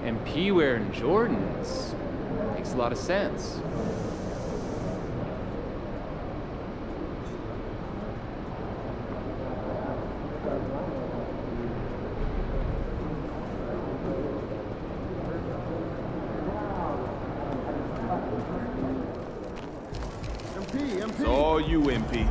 MP wearing Jordans. Makes a lot of sense. It's all you, MP.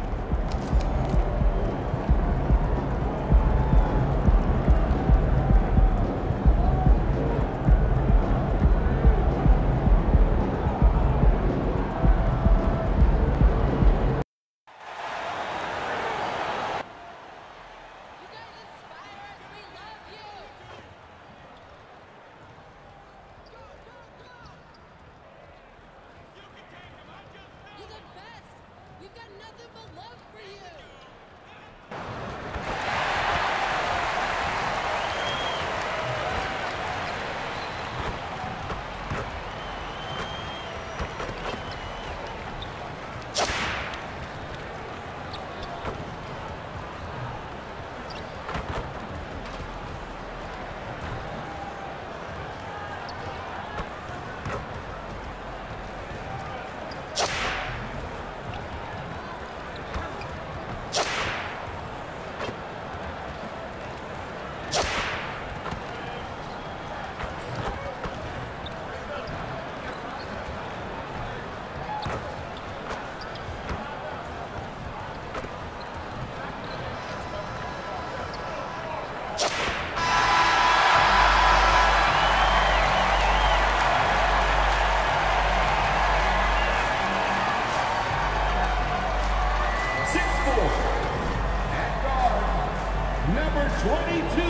Number 22,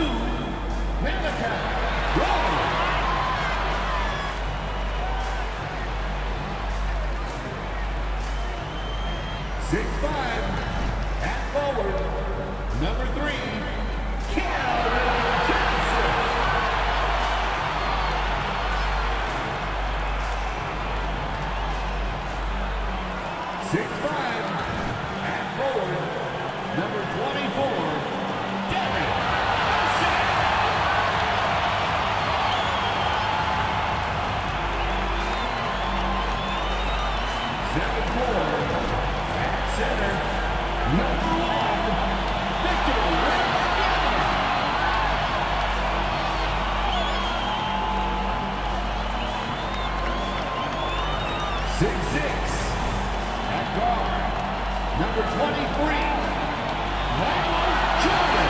Malachi Rollins. 6'5", at forward, number 3, Calvin Johnson. 6'5", at forward, number 24, center, number 1, Victor Wembanyama. 6'6", at guard, number 23, Michael Jordan.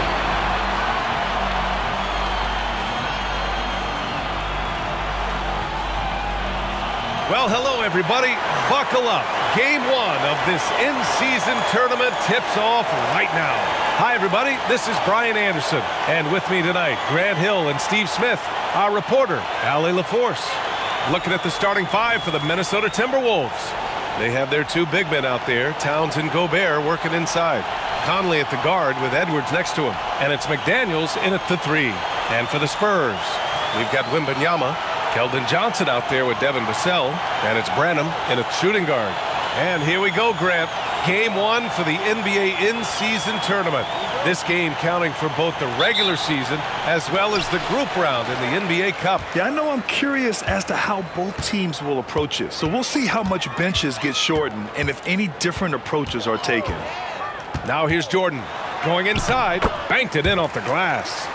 Well, hello, everybody. Buckle up. Game 1 of this in-season tournament tips off right now. Hi, everybody. This is Brian Anderson. And with me tonight, Grant Hill and Steve Smith, our reporter, Allie LaForce. Looking at the starting 5 for the Minnesota Timberwolves. They have their 2 big men out there, Towns and Gobert, working inside. Conley at the guard with Edwards next to him. And it's McDaniels in at the 3. And for the Spurs, we've got Wembanyama, Keldon Johnson out there with Devin Vassell, and it's Branham in a shooting guard. And here we go, Grant. Game 1 for the NBA in-season tournament. This game counting for both the regular season as well as the group round in the NBA Cup. Yeah, I know I'm curious as to how both teams will approach it. So we'll see how much benches get shortened and if any different approaches are taken. Now here's Jordan going inside, banked it in off the glass.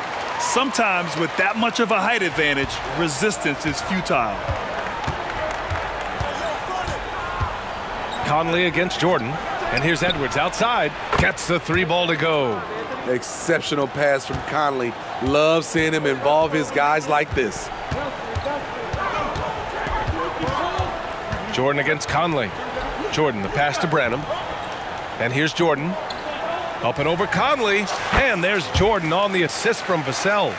Sometimes with that much of a height advantage, resistance is futile. Conley against Jordan, and here's Edwards outside, gets the 3 ball to go. Exceptional pass from Conley. Love seeing him involve his guys like this. Jordan against Conley. Jordan, the pass to Branham. And here's Jordan. Up and over Conley, and there's Jordan on the assist from Vassell.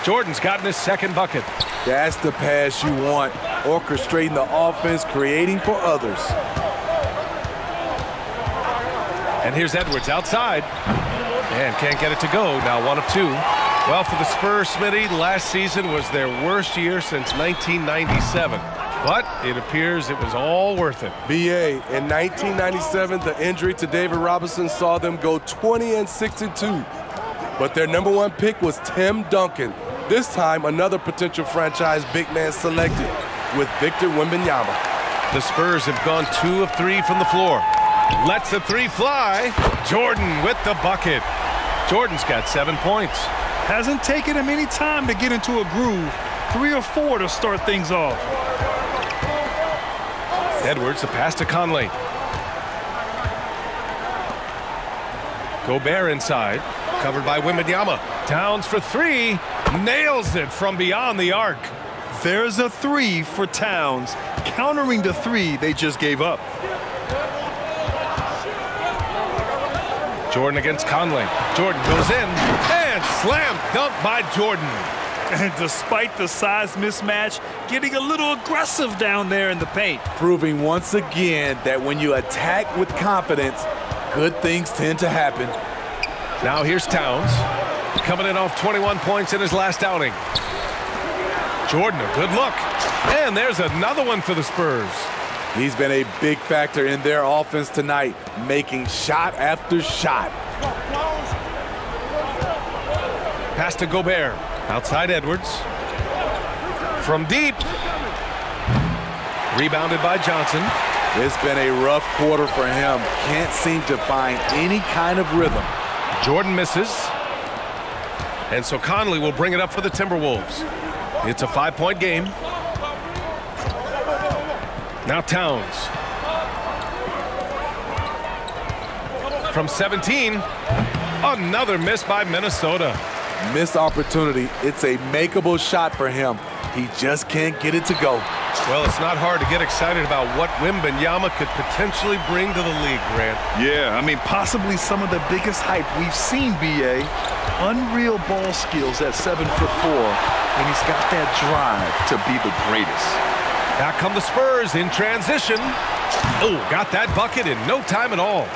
Jordan's gotten his 2nd bucket. That's the pass you want, orchestrating the offense, creating for others. And here's Edwards outside, and can't get it to go, now 1 of 2. Well, for the Spurs, Smitty, last season was their worst year since 1997. But it appears it was all worth it. BA, in 1997, the injury to David Robinson saw them go 20-62. But their number 1 pick was Tim Duncan, This time, another potential franchise big man selected with Victor Wembanyama. The Spurs have gone 2 of 3 from the floor. Lets the three fly. Jordan with the bucket. Jordan's got 7 points. Hasn't taken him any time to get into a groove. 3 or 4 to start things off. Edwards, the pass to Conley. Gobert inside, covered by Wembanyama. Towns for 3, nails it from beyond the arc. There's a 3 for Towns, countering the 3 they just gave up. Jordan against Conley. Jordan goes in, and slam dunk by Jordan. And despite the size mismatch, getting a little aggressive down there in the paint. Proving once again that when you attack with confidence, good things tend to happen. Now here's Towns, coming in off 21 points in his last outing. Jordan, a good look. And there's another one for the Spurs. He's been a big factor in their offense tonight, making shot after shot. Pass to Gobert. Outside Edwards. From deep. Rebounded by Johnson. It's been a rough quarter for him. Can't seem to find any kind of rhythm. Jordan misses. And so Conley will bring it up for the Timberwolves. It's a 5-point game. Now Towns. From 17. Another miss by Minnesota. Missed opportunity. It's a makeable shot for him. He just can't get it to go. Well, it's not hard to get excited about what Wembanyama could potentially bring to the league, Grant. Yeah, I mean, possibly some of the biggest hype we've seen, B.A. Unreal ball skills at 7'4", and he's got that drive to be the greatest. Back come the Spurs in transition. Oh, got that bucket in no time at all.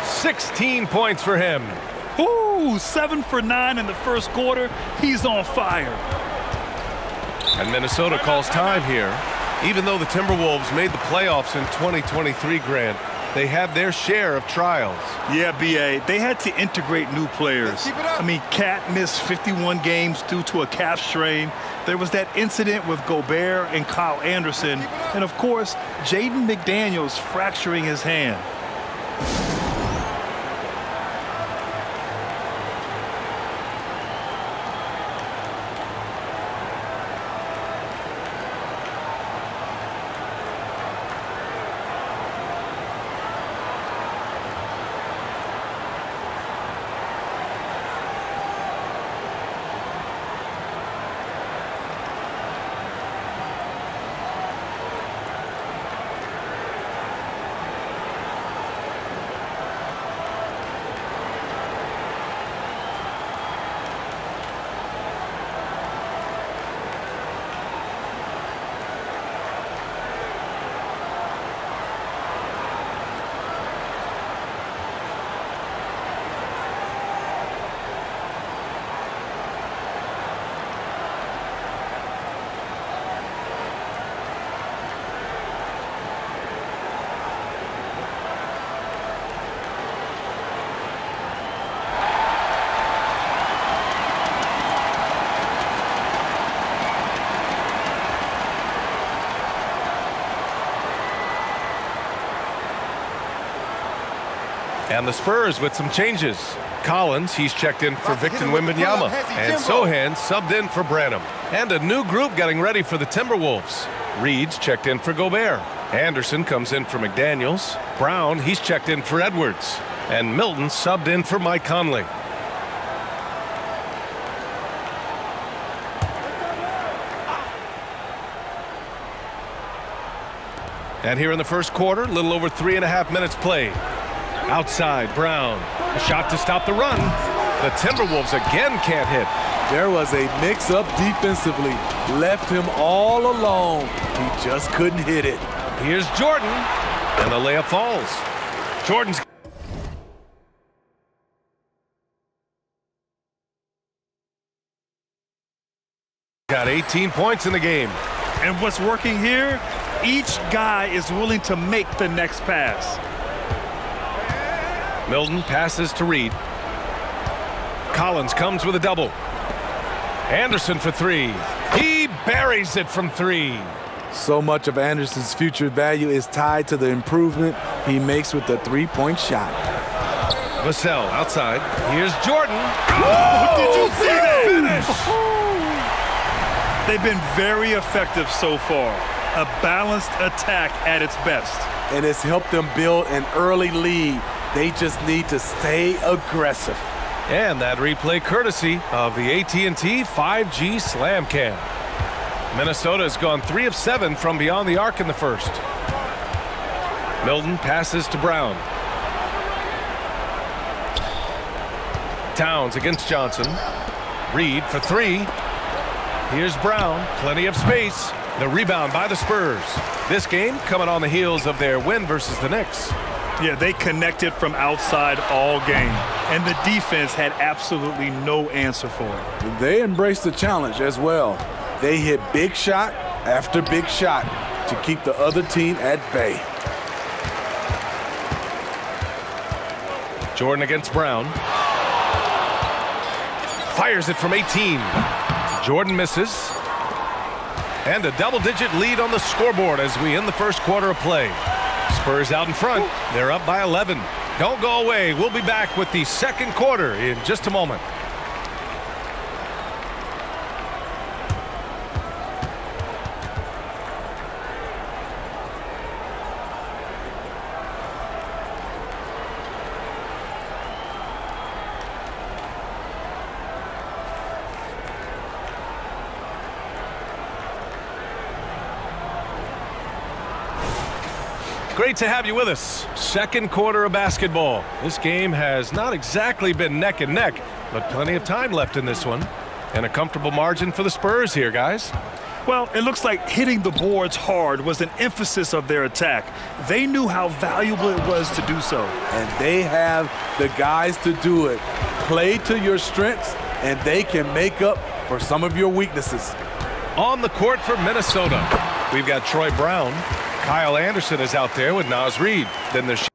16 points for him. Ooh, 7 for 9 in the first quarter. He's on fire. And Minnesota calls time here. Even though the Timberwolves made the playoffs in 2023, Grant, they had their share of trials. Yeah, B.A., they had to integrate new players. I mean, Cat missed 51 games due to a calf strain. There was that incident with Gobert and Kyle Anderson. And, of course, Jaden McDaniels fracturing his hand. And the Spurs with some changes. Collins, he's checked in for Victor Wembanyama. And Sohan subbed in for Branham. And a new group getting ready for the Timberwolves. Reed's checked in for Gobert. Anderson comes in for McDaniels. Brown, he's checked in for Edwards. And Milton subbed in for Mike Conley. And here in the first quarter, a little over 3.5 minutes played. Outside, Brown. A shot to stop the run. The Timberwolves again can't hit. There was a mix-up defensively. Left him all alone. He just couldn't hit it. Here's Jordan. And the layup falls. Jordan's got 18 points in the game. And what's working here, each guy is willing to make the next pass. Milton passes to Reed. Collins comes with a double. Anderson for three. He buries it from three. So much of Anderson's future value is tied to the improvement he makes with the three-point shot. Vassell outside. Here's Jordan. Oh, did you see that? Finish! They've been very effective so far. A balanced attack at its best. And it's helped them build an early lead. They just need to stay aggressive. And that replay courtesy of the AT&T 5G Slam Cam. Minnesota has gone 3 of 7 from beyond the arc in the first. Milton passes to Brown. Towns against Johnson. Reed for three. Here's Brown. Plenty of space. The rebound by the Spurs. This game coming on the heels of their win versus the Knicks. Yeah, they connected from outside all game, and the defense had absolutely no answer for it. They embraced the challenge as well. They hit big shot after big shot to keep the other team at bay. Jordan against Brown. Fires it from 18. Jordan misses. And a double-digit lead on the scoreboard as we end the first quarter of play. Spurs out in front. They're up by 11. Don't go away. We'll be back with the second quarter in just a moment. Great to have you with us. Second quarter of basketball. This game has not exactly been neck and neck, but plenty of time left in this one. And a comfortable margin for the Spurs here, guys. Well, it looks like hitting the boards hard was an emphasis of their attack. They knew how valuable it was to do so. And they have the guys to do it. Play to your strengths, and they can make up for some of your weaknesses. On the court for Minnesota, we've got Troy Brown. Kyle Anderson is out there with Naz Reid. Then there's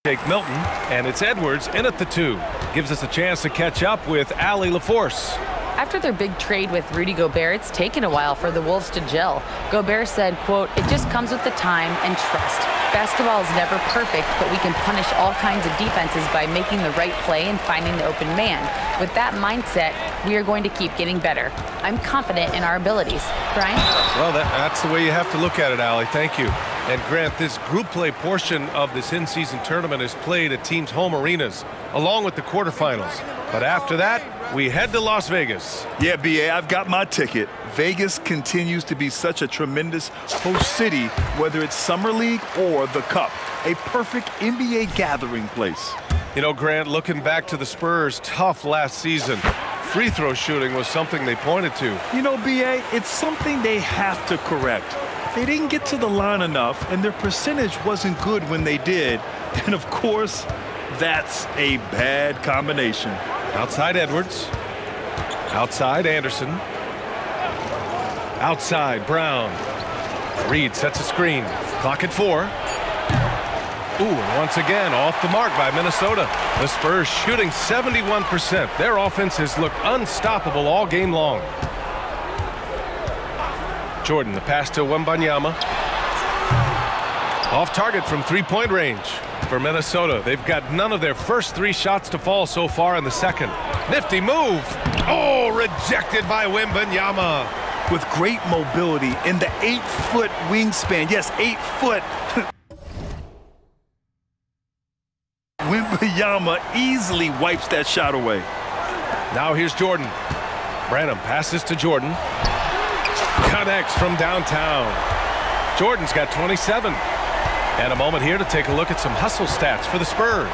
Jake Milton, and it's Edwards in at the 2. Gives us a chance to catch up with Allie LaForce. After their big trade with Rudy Gobert, it's taken a while for the Wolves to gel. Gobert said, quote, "It just comes with the time and trust. Basketball is never perfect, but we can punish all kinds of defenses by making the right play and finding the open man. With that mindset, we are going to keep getting better. I'm confident in our abilities." Brian? Well, that's the way you have to look at it, Allie. Thank you. And Grant, this group play portion of this in-season tournament is played at teams' home arenas, along with the quarterfinals. But after that, we head to Las Vegas. Yeah, BA, I've got my ticket. Vegas continues to be such a tremendous host city, whether it's Summer League or the Cup. A perfect NBA gathering place. You know, Grant, looking back to the Spurs' tough last season, free throw shooting was something they pointed to. You know, BA, it's something they have to correct. They didn't get to the line enough, and their percentage wasn't good when they did. And, of course, that's a bad combination. Outside Edwards. Outside Anderson. Outside Brown. Reed sets a screen. Clock at 4. Ooh, and once again, off the mark by Minnesota. The Spurs shooting 71%. Their offense has looked unstoppable all game long. Jordan, the pass to Wembanyama. Off target from three-point range for Minnesota. They've got none of their first 3 shots to fall so far in the second. Nifty move. Oh, rejected by Wembanyama. With great mobility in the 8-foot wingspan. Yes, 8 foot. Wembanyama easily wipes that shot away. Now here's Jordan. Branham passes to Jordan. Connects from downtown. Jordan's got 27. And a moment here to take a look at some hustle stats for the Spurs.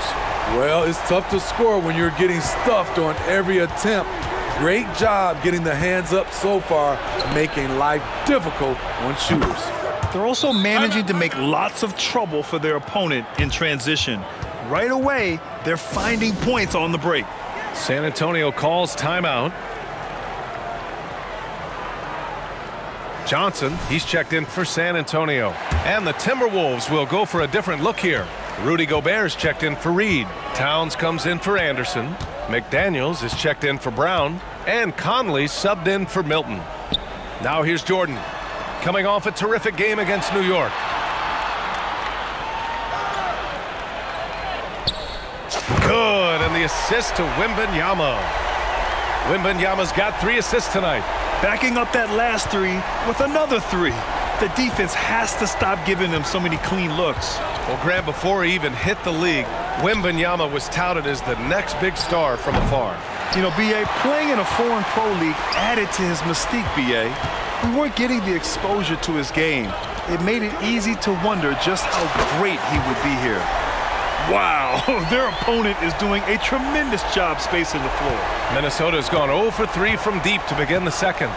Well, it's tough to score when you're getting stuffed on every attempt. Great job getting the hands up so far, making life difficult on shooters. They're also managing to make lots of trouble for their opponent in transition. Right away, they're finding points on the break. San Antonio calls timeout. Johnson, he's checked in for San Antonio. And the Timberwolves will go for a different look here. Rudy Gobert's checked in for Reed. Towns comes in for Anderson. McDaniels is checked in for Brown. And Conley subbed in for Milton. Now here's Jordan, coming off a terrific game against New York. Good, and the assist to Wembanyama. Wembanyama's got 3 assists tonight. Backing up that last 3 with another 3. The defense has to stop giving them so many clean looks. Well, Grant, before he even hit the league, Wembanyama was touted as the next big star from afar. You know, B.A., playing in a foreign pro league added to his mystique, B.A. We weren't getting the exposure to his game. It made it easy to wonder just how great he would be here. Wow, their opponent is doing a tremendous job spacing the floor. Minnesota's gone 0 for 3 from deep to begin the second.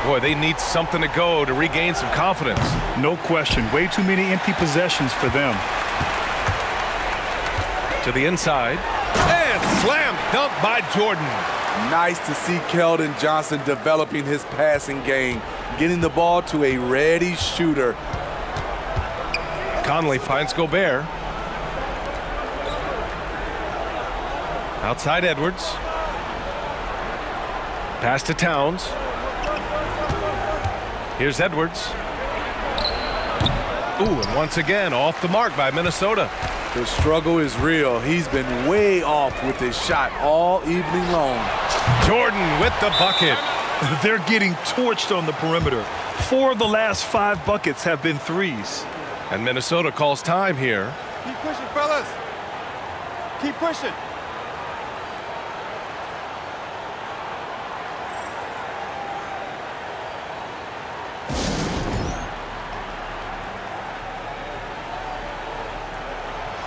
Boy, they need something to go to regain some confidence. No question. Way too many empty possessions for them. To the inside. And slam dunk by Jordan. Nice to see Keldon Johnson developing his passing game, getting the ball to a ready shooter. Conley finds Gobert. Outside Edwards. Pass to Towns. Here's Edwards. Ooh, and once again off the mark by Minnesota. The struggle is real. He's been way off with his shot all evening long. Jordan with the bucket. They're getting torched on the perimeter. 4 of the last 5 buckets have been threes. And Minnesota calls time here. Keep pushing, fellas. Keep pushing.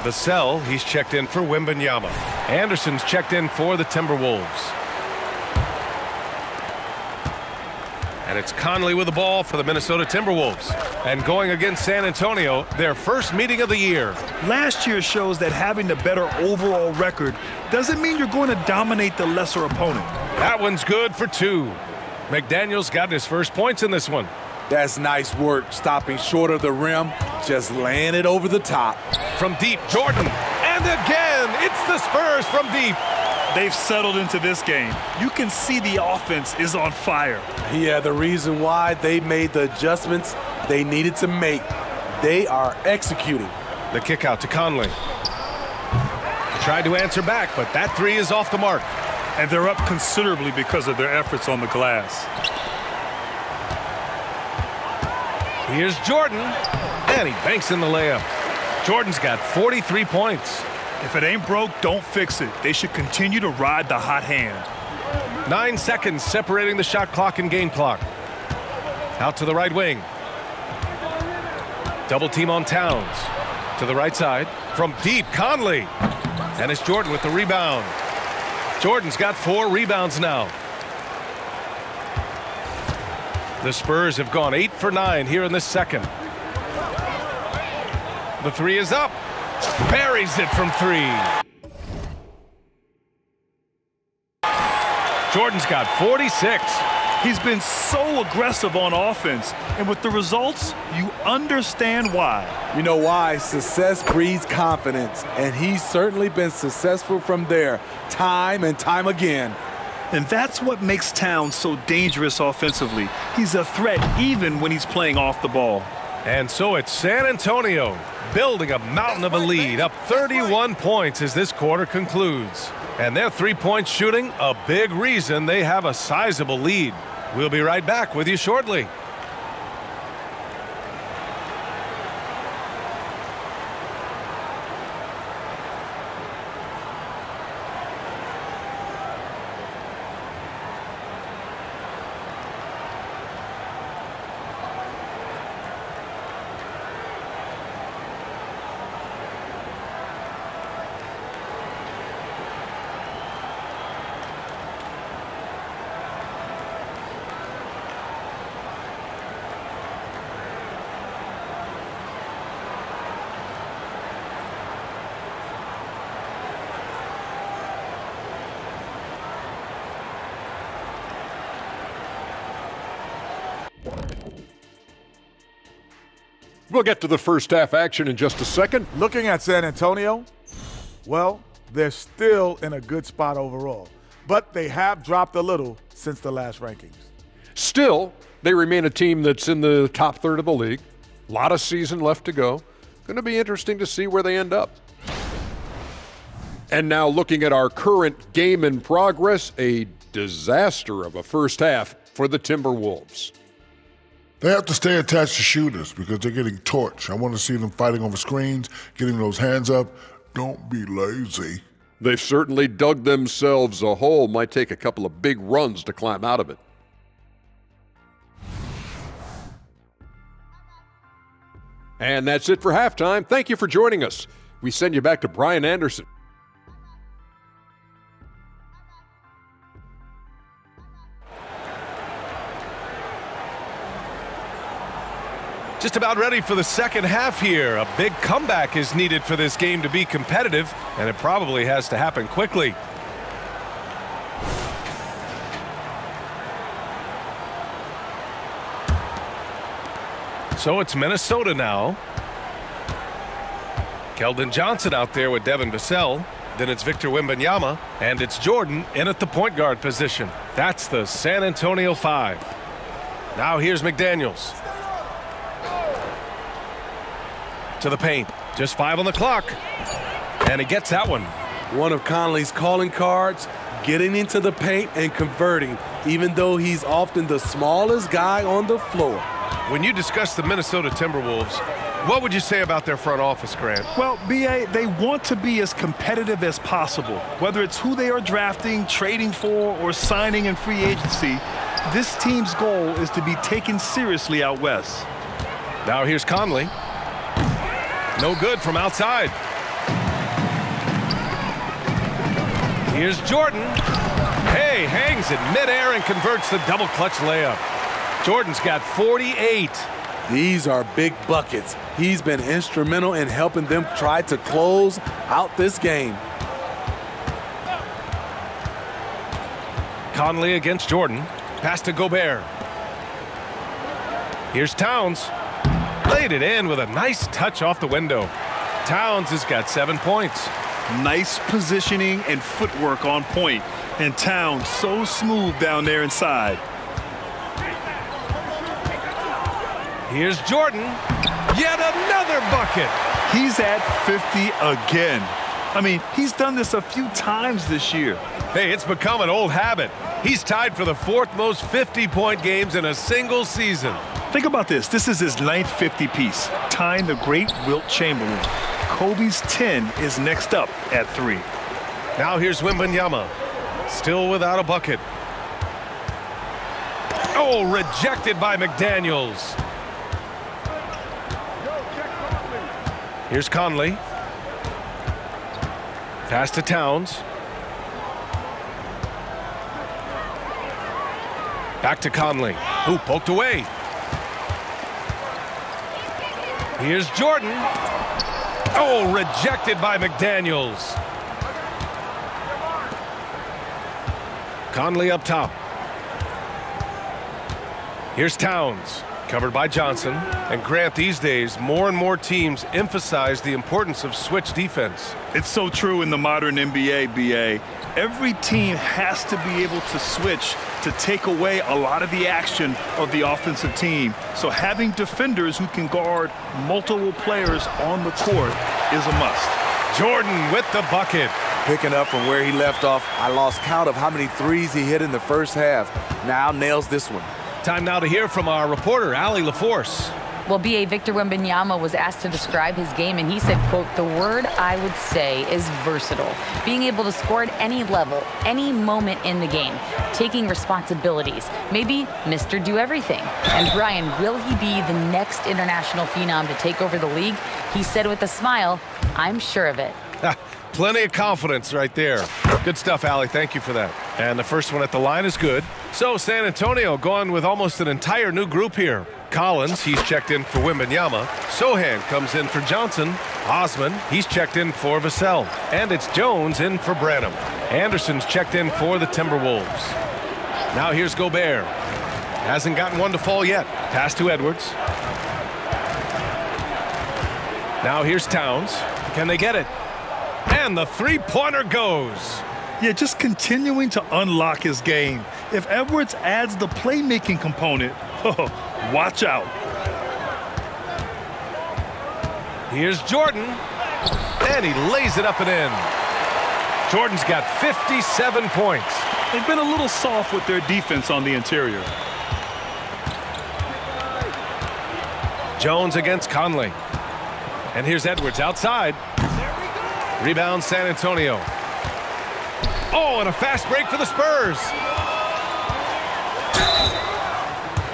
Vassell, he's checked in for Wembanyama. Anderson's checked in for the Timberwolves. And it's Conley with the ball for the Minnesota Timberwolves. And going against San Antonio, their first meeting of the year. Last year shows that having the better overall record doesn't mean you're going to dominate the lesser opponent. That one's good for 2. McDaniels got his first points in this one. That's nice work, stopping short of the rim, just laying it over the top. From deep, Jordan. And again, it's the Spurs from deep. They've settled into this game. You can see the offense is on fire. Yeah, the reason why they made the adjustments they needed to make. They are executing. The kick out to Conley. Tried to answer back, but that 3 is off the mark. And they're up considerably because of their efforts on the glass. Here's Jordan, and he banks in the layup. Jordan's got 43 points. If it ain't broke, don't fix it. They should continue to ride the hot hand. 9 seconds separating the shot clock and game clock. Out to the right wing. Double team on Towns. To the right side. From deep, Conley. And it's Jordan with the rebound. Jordan's got 4 rebounds now. The Spurs have gone 8 for 9 here in this second. The 3 is up. Buries it from 3. Jordan's got 46. He's been so aggressive on offense, and with the results, you understand why. You know why? Success breeds confidence, and he's certainly been successful from there, time and time again. And that's what makes Towns so dangerous offensively. He's a threat even when he's playing off the ball. And so it's San Antonio building a mountain of a lead, up 31 points as this quarter concludes. And their 3-point shooting, a big reason they have a sizable lead. We'll be right back with you shortly. We'll get to the first half action in just a second. Looking at San Antonio, well, they're still in a good spot overall, but they have dropped a little since the last rankings. Still, they remain a team that's in the top third of the league. A lot of season left to go. Going to be interesting to see where they end up. And now looking at our current game in progress, a disaster of a first half for the Timberwolves. They have to stay attached to shooters because they're getting torched. I want to see them fighting over screens, getting those hands up. Don't be lazy. They've certainly dug themselves a hole. Might take a couple of big runs to climb out of it. And that's it for halftime. Thank you for joining us. We send you back to Brian Anderson. Just about ready for the second half here. A big comeback is needed for this game to be competitive, and it probably has to happen quickly. So it's Minnesota now. Keldon Johnson out there with Devin Vassell. Then it's Victor Wembanyama, and it's Jordan in at the point guard position. That's the San Antonio 5. Now here's McDaniels. To the paint. Just 5 on the clock. And he gets that one. One of Conley's calling cards, getting into the paint and converting, even though he's often the smallest guy on the floor. When you discuss the Minnesota Timberwolves, what would you say about their front office, Grant? Well, B.A., they want to be as competitive as possible. Whether it's who they are drafting, trading for, or signing in free agency, this team's goal is to be taken seriously out west. Now here's Conley. No good from outside. Here's Jordan. Hey, hangs in midair and converts the double clutch layup. Jordan's got 48. These are big buckets. He's been instrumental in helping them try to close out this game. Conley against Jordan. Pass to Gobert. Here's Towns. Laid it in with a nice touch off the window. Towns has got 7 points. Nice positioning and footwork on point. And Towns so smooth down there inside. Here's Jordan. Yet another bucket. He's at 50 again. I mean, he's done this a few times this year. Hey, it's become an old habit. He's tied for the 4th most 50-point games in a single season. Think about this. This is his 9th 50-piece, tying the great Wilt Chamberlain. Kobe's 10 is next up at 3. Now here's Wembanyama. Still without a bucket. Oh, rejected by McDaniels. Here's Conley. Pass to Towns. Back to Conley, who poked away. Here's Jordan. Oh, rejected by McDaniels. Conley up top. Here's Towns, covered by Johnson. And Grant, these days, more and more teams emphasize the importance of switch defense. It's so true in the modern NBA, BA. Every team has to be able to switch to take away a lot of the action of the offensive team. So having defenders who can guard multiple players on the court is a must. Jordan with the bucket. Picking up from where he left off, I lost count of how many threes he hit in the first half. Now nails this one. Time now to hear from our reporter, Allie LaForce. Well, B.A. Victor Wembanyama was asked to describe his game, and he said, quote, "The word I would say is versatile. Being able to score at any level, any moment in the game, taking responsibilities, maybe Mr. Do Everything." And Brian, will he be the next international phenom to take over the league? He said with a smile, "I'm sure of it." Plenty of confidence right there. Good stuff, Allie. Thank you for that. And the first one at the line is good. So San Antonio going with almost an entire new group here. Collins, he's checked in for Wembanyama. Sohan comes in for Johnson. Osman, he's checked in for Vassell. And it's Jones in for Branham. Anderson's checked in for the Timberwolves. Now here's Gobert. Hasn't gotten one to fall yet. Pass to Edwards. Now here's Towns. Can they get it? And the three-pointer goes. Yeah, just continuing to unlock his game. If Edwards adds the playmaking component, watch out. Here's Jordan, and he lays it up and in. Jordan's got 57 points. They've been a little soft with their defense on the interior. Jones against Conley. And here's Edwards outside. Rebound San Antonio. Oh, and a fast break for the Spurs.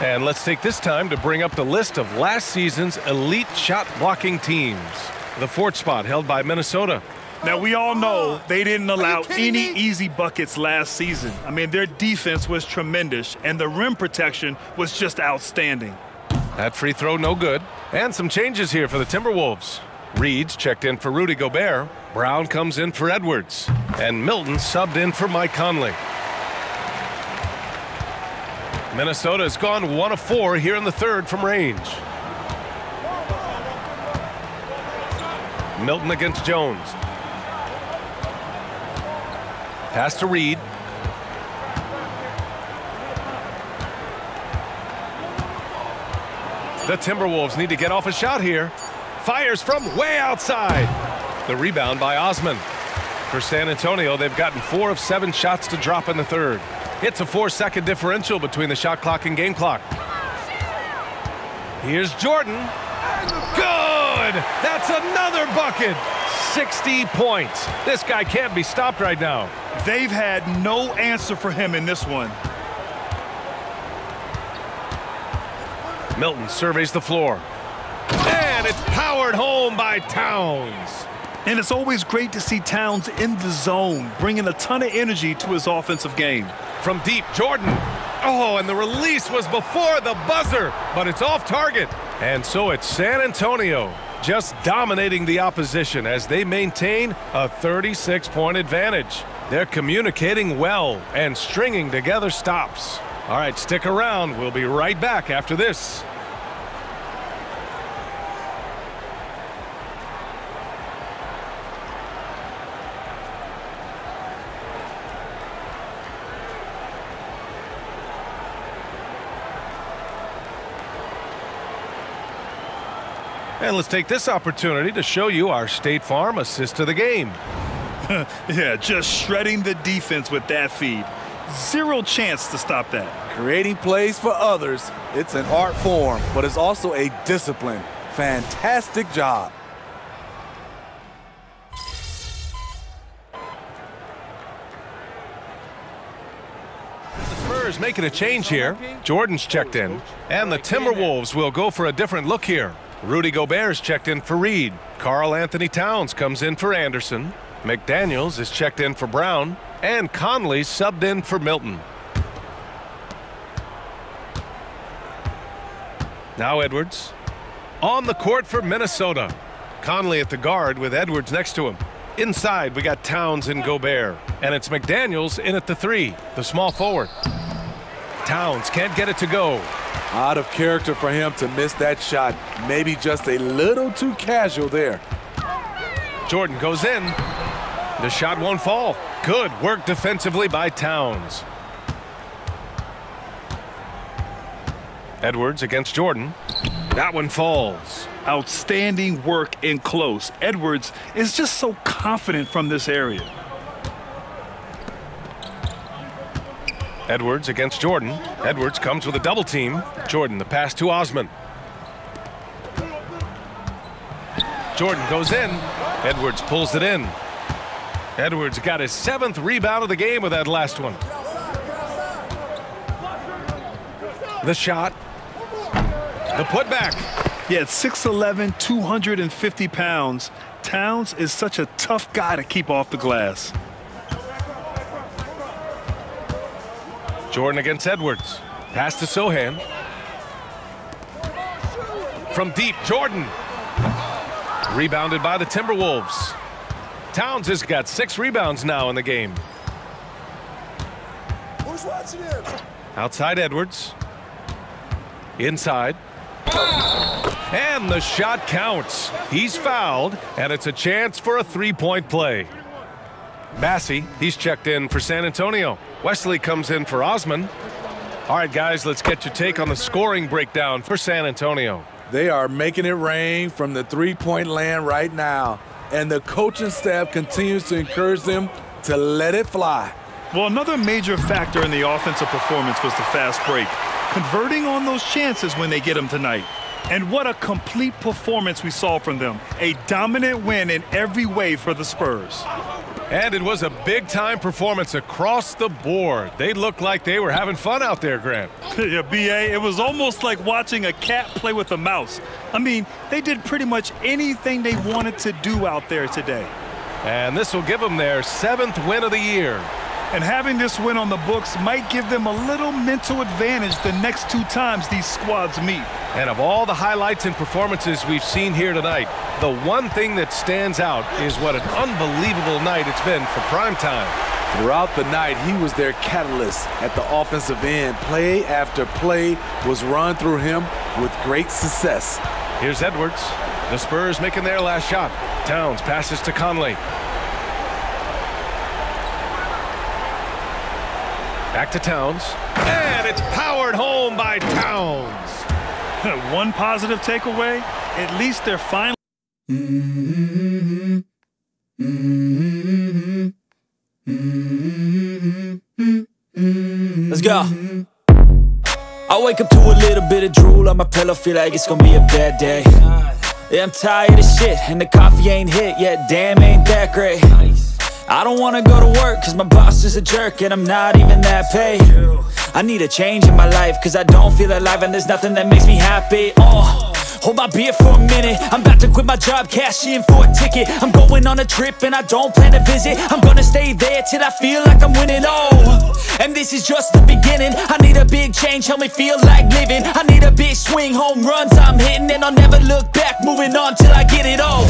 And let's take this time to bring up the list of last season's elite shot blocking teams. The fourth spot held by Minnesota. Now, we all know they didn't allow any easy buckets last season. I mean, their defense was tremendous, and the rim protection was just outstanding. That free throw no good. And some changes here for the Timberwolves. Reed's checked in for Rudy Gobert. Brown comes in for Edwards. And Milton subbed in for Mike Conley. Minnesota has gone 1 of 4 here in the third from range. Milton against Jones. Pass to Reed. The Timberwolves need to get off a shot here. Fires from way outside. The rebound by Osman. For San Antonio, they've gotten 4 of 7 shots to drop in the third. It's a 4-second differential between the shot clock and game clock. Here's Jordan. Good! That's another bucket. 60 points. This guy can't be stopped right now. They've had no answer for him in this one. Milton surveys the floor. And it's powered home by Towns. And it's always great to see Towns in the zone, bringing a ton of energy to his offensive game. From deep, Jordan. Oh, and the release was before the buzzer, but it's off target. And so it's San Antonio just dominating the opposition as they maintain a 36-point advantage. They're communicating well and stringing together stops. All right, stick around. We'll be right back after this. And let's take this opportunity to show you our State Farm assist to the game. Yeah, just shredding the defense with that feed. Zero chance to stop that. Creating plays for others, it's an art form, but it's also a discipline. Fantastic job. The Spurs making a change here. Jordan's checked in, and the Timberwolves will go for a different look here. Rudy Gobert's checked in for Reed. Karl Anthony Towns comes in for Anderson. McDaniels is checked in for Brown. And Conley subbed in for Milton. Now Edwards. On the court for Minnesota. Conley at the guard with Edwards next to him. Inside, we got Towns and Gobert. And it's McDaniels in at the 3, the small forward. Towns can't get it to go. Out of character for him to miss that shot. Maybe just a little too casual there. Jordan goes in. The shot won't fall. Good work defensively by Towns. Edwards against Jordan. That one falls. Outstanding work in close. Edwards is just so confident from this area. Edwards against Jordan. Edwards comes with a double team. Jordan, the pass to Osman. Jordan goes in. Edwards pulls it in. Edwards got his 7th rebound of the game with that last one. The shot. The putback. Yeah, at 6'11", 250 pounds, Towns is such a tough guy to keep off the glass. Jordan against Edwards. Pass to Sohan. From deep, Jordan. Rebounded by the Timberwolves. Towns has got 6 rebounds now in the game. Who's watching him? Outside Edwards. Inside. And the shot counts. He's fouled, and it's a chance for a three-point play. Massey, he's checked in for San Antonio. Wesley comes in for Osman. All right, guys, let's get your take on the scoring breakdown for San Antonio. They are making it rain from the three-point land right now, and the coaching staff continues to encourage them to let it fly. Well, another major factor in the offensive performance was the fast break, converting on those chances when they get them tonight. And what a complete performance we saw from them. A dominant win in every way for the Spurs. And it was a big-time performance across the board. They looked like they were having fun out there, Grant. Yeah, B.A., it was almost like watching a cat play with a mouse. I mean, they did pretty much anything they wanted to do out there today. And this will give them their 7th win of the year. And having this win on the books might give them a little mental advantage the next 2 times these squads meet. And of all the highlights and performances we've seen here tonight, the one thing that stands out is what an unbelievable night it's been for primetime. Throughout the night, he was their catalyst at the offensive end. Play after play was run through him with great success. Here's Edwards. The Spurs making their last shot. Towns passes to Conley. Back to Towns. And it's powered home by Towns. One positive takeaway, at least they're finally. Let's go. I wake up to a little bit of drool on my pillow, feel like it's gonna be a bad day. Yeah, I'm tired of shit, and the coffee ain't hit yet, damn, ain't that great. I don't wanna go to work, cause my boss is a jerk, and I'm not even that paid. I need a change in my life, cause I don't feel alive, and there's nothing that makes me happy. Hold my beer for a minute, I'm about to quit my job, cash in for a ticket. I'm going on a trip and I don't plan to visit. I'm gonna stay there till I feel like I'm winning, and this is just the beginning. I need a big change, help me feel like living. I need a big swing, home runs I'm hitting, and I'll never look back, moving on till I get it all.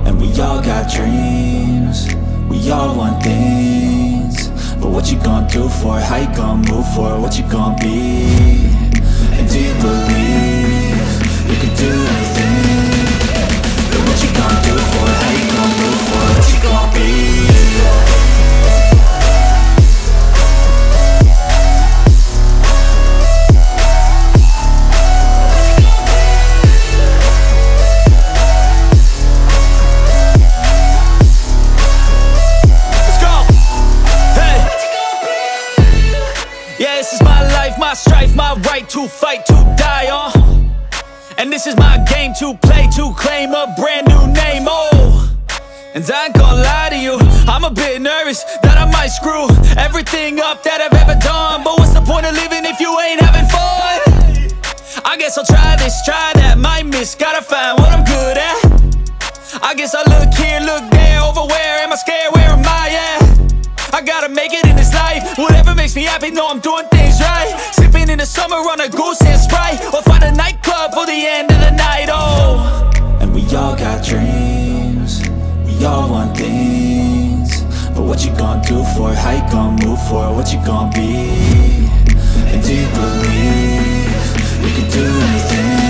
And we all got dreams, we all want things, but what you gonna do for it? How you gonna move for it? What you gonna be? And do you believe you can do anything? But what you gonna do for it? How you gonna move for it? What you gonna be? My strife, my right to fight, to die on. And this is my game to play, to claim a brand new name, And I ain't gonna lie to you, I'm a bit nervous that I might screw everything up that I've ever done. But what's the point of living if you ain't having fun? I guess I'll try this, try that, might miss, gotta find what I'm good at. I guess I look here, look there, over where am I scared, where am I at? I gotta make it in this life, whatever makes me happy, know I'm doing things right. Sipping in the summer on a goose and Sprite, or find a nightclub for the end of the night, And we all got dreams, we all want things, but what you gonna do for it? How you gonna move for it? What you gonna be? And do you believe you can do anything?